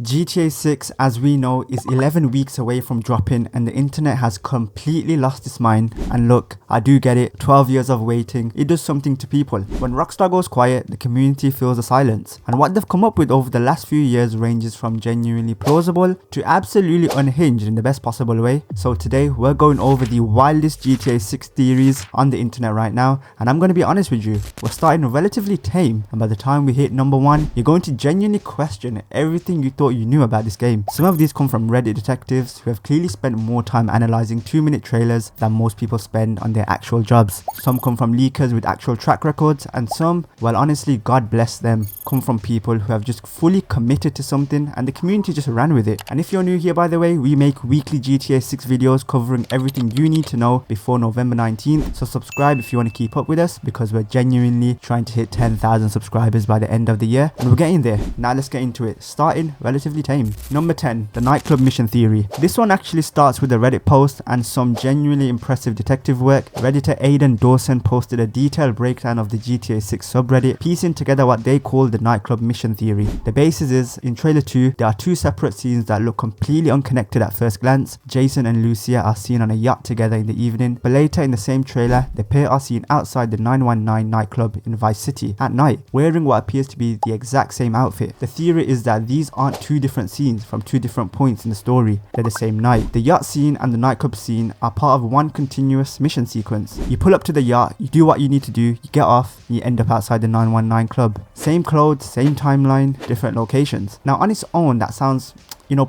GTA 6, as we know, is 11 weeks away from dropping and the internet has completely lost its mind. And look, I do get it, 12 years of waiting, it does something to people. When Rockstar goes quiet, the community feels the silence. And what they've come up with over the last few years ranges from genuinely plausible to absolutely unhinged in the best possible way. So today, we're going over the wildest GTA 6 theories on the internet right now. And I'm going to be honest with you, we're starting relatively tame. And by the time we hit number 1, you're going to genuinely question everything you thought you knew about this game. Some of these come from Reddit detectives who have clearly spent more time analysing 2-minute trailers than most people spend on their actual jobs. Some come from leakers with actual track records, and some, well honestly, God bless them, come from people who have just fully committed to something and the community just ran with it. And if you're new here, by the way, we make weekly GTA 6 videos covering everything you need to know before November 19th, so subscribe if you want to keep up with us, because we're genuinely trying to hit 10,000 subscribers by the end of the year, and we're getting there. Now let's get into it, starting relatively tame. Number 10, the Nightclub Mission theory. This one actually starts with a Reddit post and some genuinely impressive detective work. Redditor Aidan Dawson posted a detailed breakdown of the GTA 6 subreddit, piecing together what they call the Nightclub Mission theory. The basis is, in trailer 2, there are 2 separate scenes that look completely unconnected at first glance. Jason and Lucia are seen on a yacht together in the evening, but later in the same trailer, the pair are seen outside the 919 nightclub in Vice City at night, wearing what appears to be the exact same outfit. The theory is that these aren't 2 different scenes from 2 different points in the story, they're the same night. The yacht scene and the nightclub scene are part of one continuous mission sequence. You pull up to the yacht, you do what you need to do, you get off, and you end up outside the 919 club. Same clothes, same timeline, different locations. Now on its own, that sounds,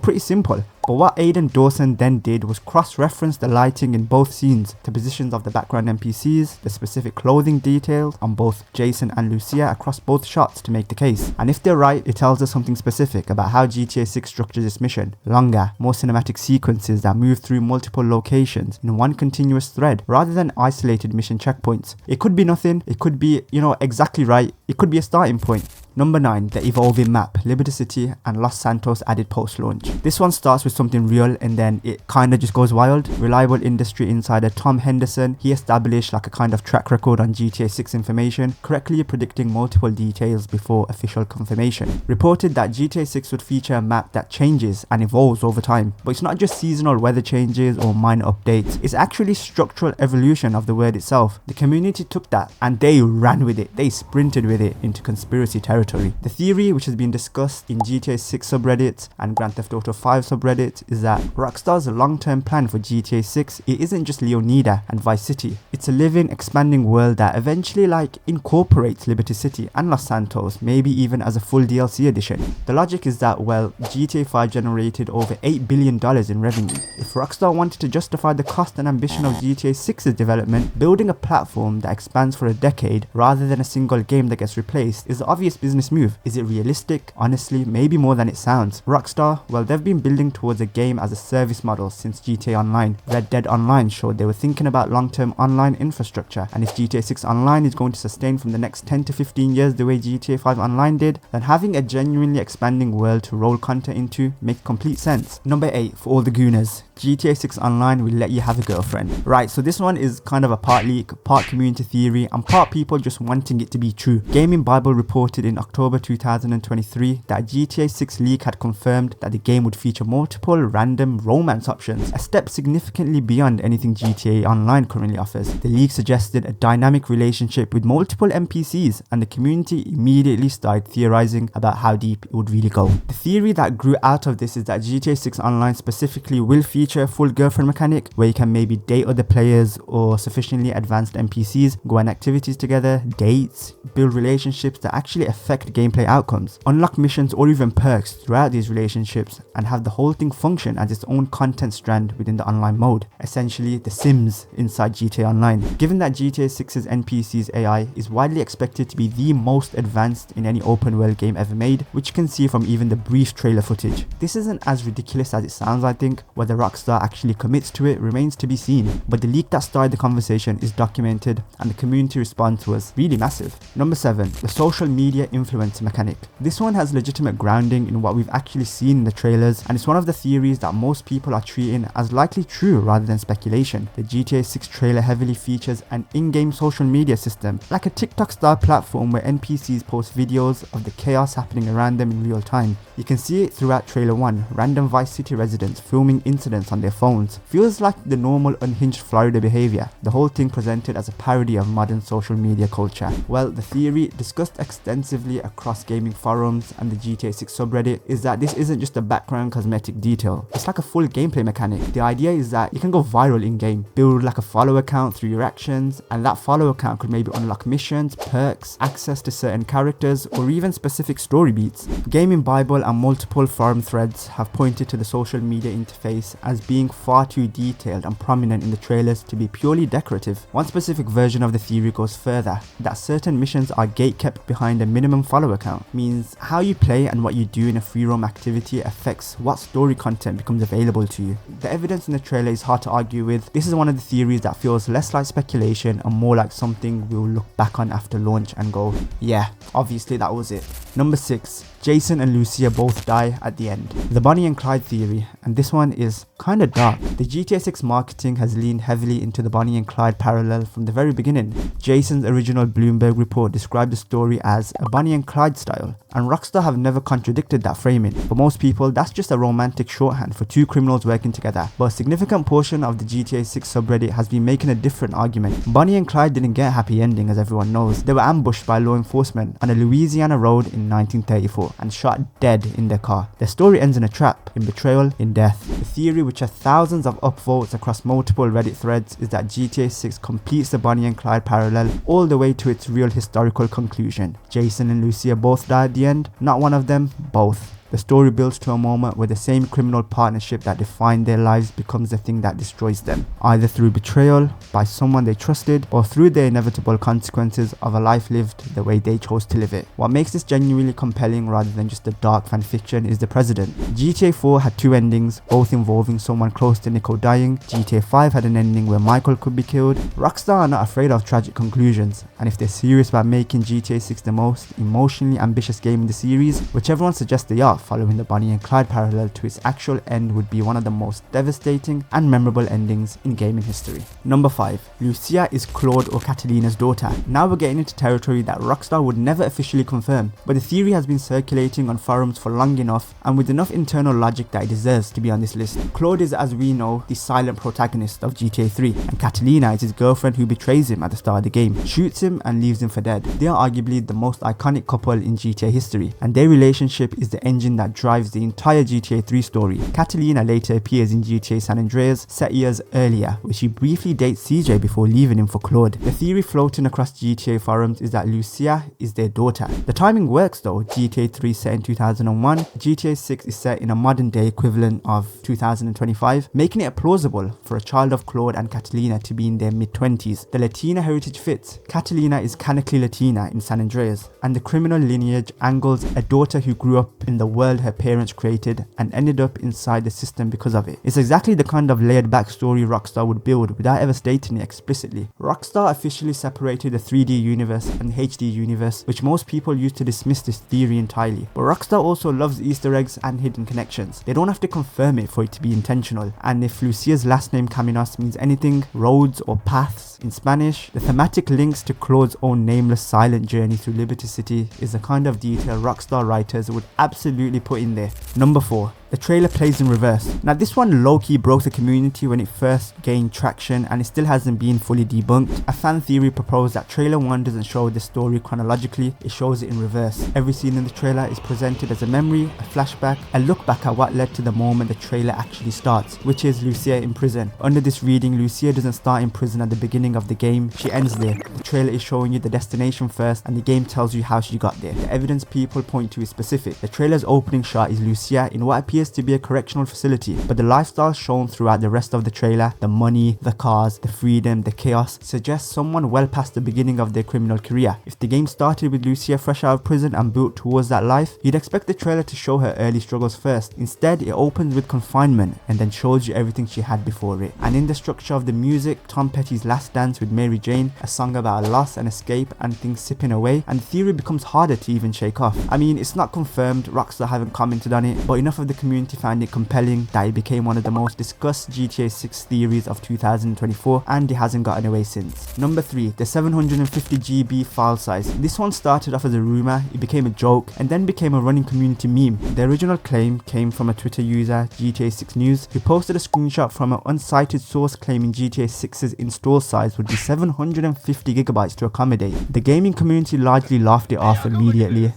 pretty simple. But what Aidan Dawson then did was cross-reference the lighting in both scenes to positions of the background NPCs, the specific clothing details on both Jason and Lucia across both shots to make the case. And if they're right, it tells us something specific about how GTA 6 structures its mission. Longer, more cinematic sequences that move through multiple locations in one continuous thread, rather than isolated mission checkpoints. It could be nothing, it could be, exactly right, it could be a starting point. Number 9, the evolving map, Liberty City and Los Santos added post-launch. This one starts with something real and then it kinda just goes wild. Reliable industry insider Tom Henderson, he established like a kind of track record on GTA 6 information, correctly predicting multiple details before official confirmation. Reported that GTA 6 would feature a map that changes and evolves over time, but it's not just seasonal weather changes or minor updates, it's actually structural evolution of the word itself. The community took that and they ran with it, they sprinted with it into conspiracy territory. The theory, which has been discussed in GTA 6 subreddits and Grand Theft Auto 5 subreddit, is that Rockstar's long-term plan for GTA 6, it isn't just Leonida and Vice City. It's a living, expanding world that eventually incorporates Liberty City and Los Santos, maybe even as a full DLC edition. The logic is that, well, GTA 5 generated over $8 billion in revenue. If Rockstar wanted to justify the cost and ambition of GTA 6's development, building a platform that expands for a decade rather than a single game that gets replaced is the obvious business move. Is it realistic? Honestly, maybe more than it sounds. Rockstar, well, they've been building towards a game as a service model since GTA Online. Red Dead Online showed they were thinking about long-term online infrastructure, and if GTA 6 Online is going to sustain from the next 10 to 15 years the way GTA 5 Online did, then having a genuinely expanding world to roll content into makes complete sense. Number 8, for all the gooners, GTA 6 Online will let you have a girlfriend. Right, so this one is kind of a part leak, part community theory, and part people just wanting it to be true. Gaming Bible reported in October 2023 that GTA 6 leak had confirmed that the game would feature multiple random romance options, a step significantly beyond anything GTA Online currently offers. The leak suggested a dynamic relationship with multiple NPCs, and the community immediately started theorizing about how deep it would really go. The theory that grew out of this is that GTA 6 Online specifically will feature a full girlfriend mechanic where you can maybe date other players or sufficiently advanced NPCs, go on activities together, dates, build relationships that actually affect gameplay outcomes, unlock missions or even perks throughout these relationships, and have the whole thing function as its own content strand within the online mode, essentially the Sims inside GTA Online. Given that GTA 6's NPC's AI is widely expected to be the most advanced in any open world game ever made, which you can see from even the brief trailer footage. This isn't as ridiculous as it sounds, I think, whether Rockstar Rockstar actually commits to it remains to be seen, but the leak that started the conversation is documented and the community response was really massive. Number 7. The social media influence mechanic. This one has legitimate grounding in what we've actually seen in the trailers, and it's one of the theories that most people are treating as likely true rather than speculation. The GTA 6 trailer heavily features an in-game social media system, like a TikTok-style platform where NPCs post videos of the chaos happening around them in real time. You can see it throughout trailer 1, random Vice City residents filming incidents on their phones. Feels like the normal unhinged Florida behavior, the whole thing presented as a parody of modern social media culture. Well, the theory, discussed extensively across gaming forums and the GTA 6 subreddit, is that this isn't just a background cosmetic detail. It's like a full gameplay mechanic. The idea is that you can go viral in-game, build like a follow account through your actions, and that follow account could maybe unlock missions, perks, access to certain characters, or even specific story beats. Gaming Bible and multiple forum threads have pointed to the social media interface as being far too detailed and prominent in the trailers to be purely decorative. One specific version of the theory goes further, that certain missions are gate-kept behind a minimum follow account, means how you play and what you do in a free roam activity affects what story content becomes available to you. The evidence in the trailer is hard to argue with. This is one of the theories that feels less like speculation and more like something we'll look back on after launch and go, yeah, obviously that was it. Number 6. Jason and Lucia both die at the end. The Bonnie and Clyde theory, and this one is kinda dark. The GTA 6 marketing has leaned heavily into the Bonnie and Clyde parallel from the very beginning. Jason's original Bloomberg report described the story as a Bonnie and Clyde style, and Rockstar have never contradicted that framing. For most people, that's just a romantic shorthand for two criminals working together, but a significant portion of the GTA 6 subreddit has been making a different argument. Bonnie and Clyde didn't get a happy ending, as everyone knows. They were ambushed by law enforcement on a Louisiana road in 1934 and shot dead in their car. Their story ends in a trap, in betrayal, in death. The theory, which has thousands of upvotes across multiple Reddit threads, is that GTA 6 completes the Bonnie and Clyde parallel all the way to its real historical conclusion. Jason and Lucia both die at the end, not one of them, both. The story builds to a moment where the same criminal partnership that defined their lives becomes the thing that destroys them, either through betrayal by someone they trusted or through the inevitable consequences of a life lived the way they chose to live it. What makes this genuinely compelling rather than just a dark fan fiction is the precedent. GTA 4 had two endings, both involving someone close to Nico dying. GTA 5 had an ending where Michael could be killed. Rockstar are not afraid of tragic conclusions, and if they're serious about making GTA 6 the most emotionally ambitious game in the series, which everyone suggests they are, following the Bonnie and Clyde parallel to its actual end would be one of the most devastating and memorable endings in gaming history. Number 5. Lucia is Claude or Catalina's daughter. Now we're getting into territory that Rockstar would never officially confirm, but the theory has been circulating on forums for long enough and with enough internal logic that it deserves to be on this list. Claude is, as we know, the silent protagonist of GTA 3, and Catalina is his girlfriend who betrays him at the start of the game, shoots him and leaves him for dead. They are arguably the most iconic couple in GTA history, and their relationship is the engine that drives the entire GTA 3 story. Catalina later appears in GTA San Andreas set years earlier, where she briefly dates CJ before leaving him for Claude. The theory floating across GTA forums is that Lucia is their daughter. The timing works though. GTA 3 set in 2001, GTA 6 is set in a modern day equivalent of 2025, making it plausible for a child of Claude and Catalina to be in their mid-20s. The Latina heritage fits. Catalina is canonically Latina in San Andreas, and the criminal lineage angles a daughter who grew up in the world her parents created and ended up inside the system because of it. It's exactly the kind of layered backstory Rockstar would build without ever stating it explicitly. Rockstar officially separated the 3D universe and the HD universe, which most people used to dismiss this theory entirely. But Rockstar also loves Easter eggs and hidden connections. They don't have to confirm it for it to be intentional, and if Lucia's last name Caminos means anything, roads or paths in Spanish, the thematic links to Claude's own nameless silent journey through Liberty City is the kind of detail Rockstar writers would absolutely put in there. Number 4. The trailer plays in reverse. Now this one low-key broke the community when it first gained traction, and it still hasn't been fully debunked. A fan theory proposed that trailer 1 doesn't show the story chronologically, it shows it in reverse. Every scene in the trailer is presented as a memory, a flashback, a look back at what led to the moment the trailer actually starts, which is Lucia in prison. Under this reading, Lucia doesn't start in prison at the beginning of the game, she ends there. The trailer is showing you the destination first, and the game tells you how she got there. The evidence people point to is specific. The trailer's opening shot is Lucia in what appears appears to be a correctional facility, but the lifestyle shown throughout the rest of the trailer, the money, the cars, the freedom, the chaos, suggests someone well past the beginning of their criminal career. If the game started with Lucia fresh out of prison and built towards that life, you'd expect the trailer to show her early struggles first. Instead, it opens with confinement and then shows you everything she had before it. And in the structure of the music, Tom Petty's Last Dance with Mary Jane, a song about loss and escape and things sipping away, and the theory becomes harder to even shake off. I mean, it's not confirmed, Rockstar haven't commented on it, but enough of the community found it compelling that it became one of the most discussed GTA 6 theories of 2024, and it hasn't gotten away since. Number 3, the 750 GB file size. This one started off as a rumor, it became a joke, and then became a running community meme. The original claim came from a Twitter user, GTA 6 News, who posted a screenshot from an uncited source claiming GTA 6's install size would be 750 GB to accommodate. The gaming community largely laughed it off immediately.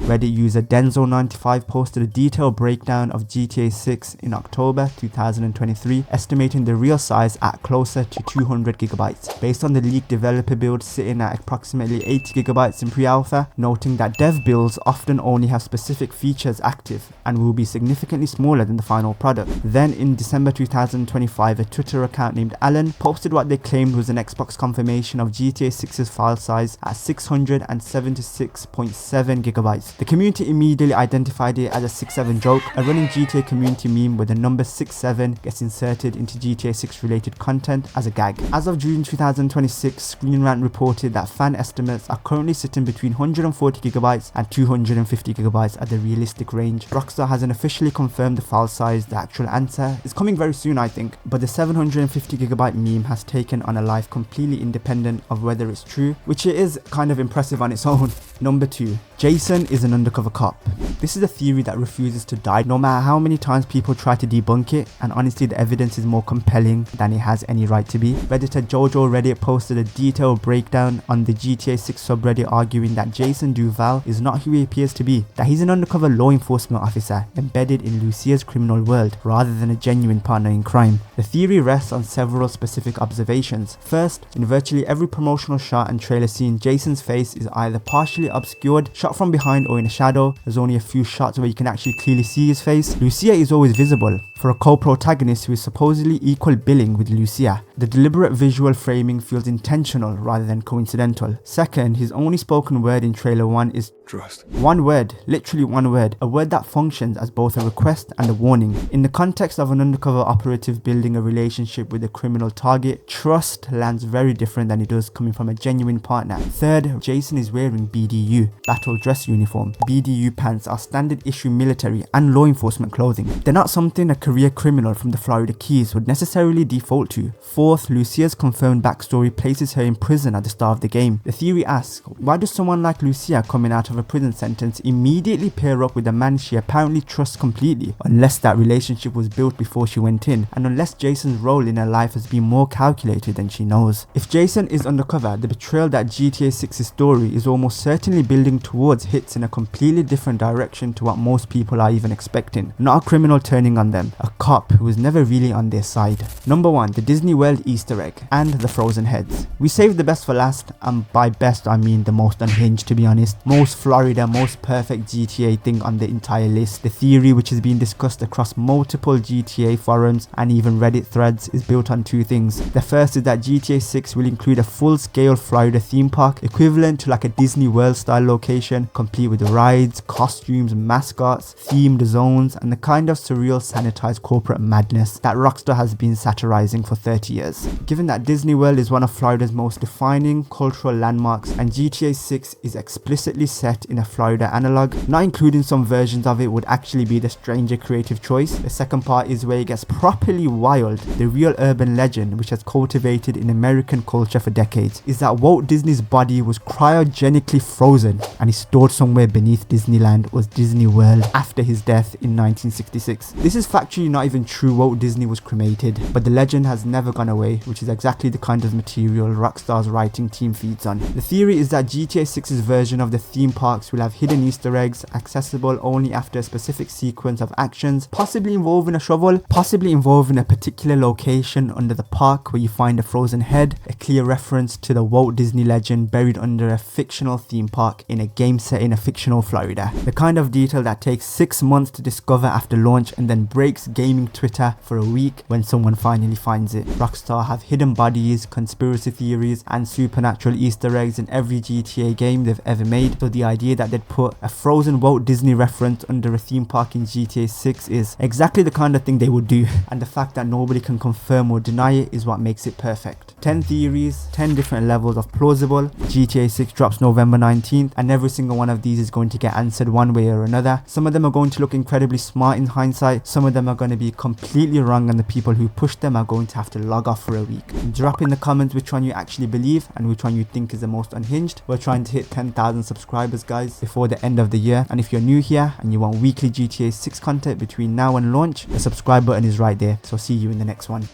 Reddit user Denzo95 posted a detailed breakdown of GTA 6 in October 2023, estimating the real size at closer to 200 GB, based on the leaked developer build sitting at approximately 80 GB in pre-alpha, noting that dev builds often only have specific features active and will be significantly smaller than the final product. Then in December 2025, a Twitter account named Alan posted what they claimed was an Xbox confirmation of GTA 6's file size at 676.7 GB. The community immediately identified it as a 6-7 joke. A running GTA community meme where the number 6-7 gets inserted into GTA 6 related content as a gag. As of June 2026, Screen Rant reported that fan estimates are currently sitting between 140 GB and 250 GB at the realistic range. Rockstar hasn't officially confirmed the file size. The actual answer is coming very soon, I think, but the 750 GB meme has taken on a life completely independent of whether it's true, which it is kind of impressive on its own. Number 2, Jason is an undercover cop. This is a theory that refuses to die no matter how many times people try to debunk it, and honestly the evidence is more compelling than it has any right to be. Redditor Jojo Reddit posted a detailed breakdown on the GTA 6 subreddit arguing that Jason Duval is not who he appears to be, that he's an undercover law enforcement officer embedded in Lucia's criminal world rather than a genuine partner in crime. The theory rests on several specific observations. First, in virtually every promotional shot and trailer scene, Jason's face is either partially obscured, shot from behind, or in a shadow. There's only a few shots where you can actually clearly see his face. Lucia is always visible. For a co-protagonist who is supposedly equal billing with Lucia, the deliberate visual framing feels intentional rather than coincidental. Second, his only spoken word in trailer 1 is trust. One word, literally one word, a word that functions as both a request and a warning. In the context of an undercover operative building a relationship with a criminal target, trust lands very different than it does coming from a genuine partner. Third, Jason is wearing BDU, battle dress uniform. BDU pants are standard issue military and law enforcement clothing. They're not something a career criminal from the Florida Keys would necessarily default to. Fourth, Lucia's confirmed backstory places her in prison at the start of the game. The theory asks, why does someone like Lucia coming out of a prison sentence immediately pair up with a man she apparently trusts completely, unless that relationship was built before she went in, and unless Jason's role in her life has been more calculated than she knows. If Jason is undercover, the betrayal that GTA 6's story is almost certainly building towards hits in a completely different direction to what most people are even expecting. Not a criminal turning on them, a cop who was never really on their side. Number 1, the Disney World Easter egg and the frozen heads. We saved the best for last, and by best I mean the most unhinged, to be honest. Most Florida, most perfect GTA thing on the entire list. The theory, which has been discussed across multiple GTA forums and even Reddit threads, is built on two things. The first is that GTA 6 will include a full-scale Florida theme park equivalent to like a Disney World style location, complete with rides, costumes, mascots, themed zones, and the kind of surreal sanitized corporate madness that Rockstar has been satirizing for 30 years. Given that Disney World is one of Florida's most defining cultural landmarks and GTA 6 is explicitly set in a Florida analog, not including some versions of it would actually be the stranger creative choice. The second part is where it gets properly wild. The real urban legend, which has cultivated in American culture for decades, is that Walt Disney's body was cryogenically frozen and is stored somewhere beneath Disneyland, was Disney World, after his death in 1966. This is factually not even true. Walt Disney was cremated, but the legend has never gone away, which is exactly the kind of material Rockstar's writing team feeds on. The theory is that GTA 6's version of the theme parks will have hidden Easter eggs accessible only after a specific sequence of actions, possibly involving a shovel, possibly involving a particular location under the park where you find a frozen head, a clear reference to the Walt Disney legend buried under a fictional theme park in a game set in a fictional Florida. The kind of detail that takes 6 months to discover after launch and then breaks gaming Twitter for a week when someone finally finds it. Rockstar have hidden bodies, conspiracy theories and supernatural Easter eggs in every GTA game they've ever made, so the idea that they'd put a frozen Walt Disney reference under a theme park in GTA 6 is exactly the kind of thing they would do, and the fact that nobody can confirm or deny it is what makes it perfect. 10 theories, 10 different levels of plausible. GTA 6 drops November 19th and every single one of these is going to get answered one way or another. Some of them are going to look incredibly smart in hindsight, some of them are going to be completely wrong and the people who pushed them are going to have to log off for a week. Drop in the comments which one you actually believe and which one you think is the most unhinged. We're trying to hit 10,000 subscribers guys before the end of the year, and if you're new here and you want weekly GTA 6 content between now and launch, the subscribe button is right there, so see you in the next one.